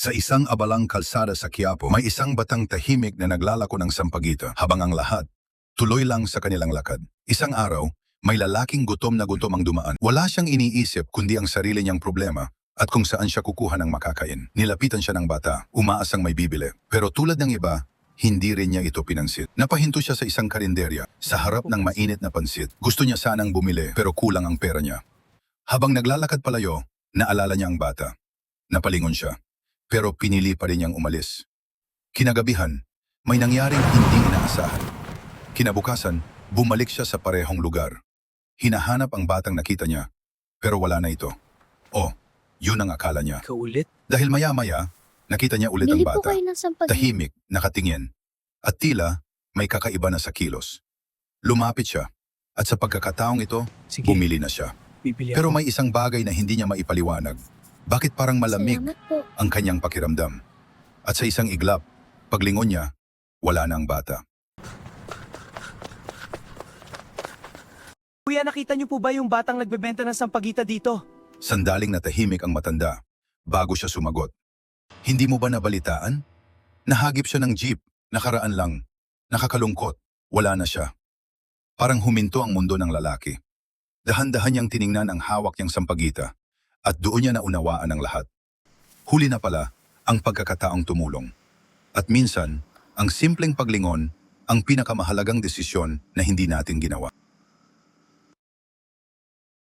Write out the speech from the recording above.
Sa isang abalang kalsada sa Quiapo, may isang batang tahimik na naglalako ng sampagita habang ang lahat tuloy lang sa kanilang lakad. Isang araw, may lalaking gutom na gutom ang dumaan. Wala siyang iniisip kundi ang sarili niyang problema at kung saan siya kukuha ng makakain. Nilapitan siya ng bata, umaasang may bibili. Pero tulad ng iba, hindi rin niya ito pinansit. Napahinto siya sa isang karinderya sa harap ng mainit na pansit. Gusto niya sanang bumili pero kulang ang pera niya. Habang naglalakad palayo, naalala niya ang bata. Napalingon siya, pero pinili pa rin niyang umalis. Kinagabihan, may nangyaring hindi inaasahan. Kinabukasan, bumalik siya sa parehong lugar. Hinahanap ang batang nakita niya, pero wala na ito. Oh, yun ang akala niya. Kaulit? Dahil maya-maya, nakita niya ulit ang Bili po bata. kayo ng sampagita. Tahimik, nakatingin, at tila may kakaiba na sa kilos. Lumapit siya, at sa pagkakataong ito, Sige, bumili na siya. bibili Pero ako. may isang bagay na hindi niya maipaliwanag. Bakit parang malamig Salamat po. ang kanyang pakiramdam? At sa isang iglap, paglingon niya, wala na ang bata. Kuya, nakita niyo po ba yung batang nagbebenta ng sampagita dito? Sandaling natahimik ang matanda, bago siya sumagot. Hindi mo ba nabalitaan? Nahagip siya ng jeep, nakaraan lang. Nakakalungkot, wala na siya. Parang huminto ang mundo ng lalaki. Dahan-dahan niyang tiningnan ang hawak niyang sampagita, at doon niya naunawaan ang lahat. Huli na pala ang pagkakataong tumulong. At minsan, ang simpleng paglingon ang pinakamahalagang desisyon na hindi natin ginawa.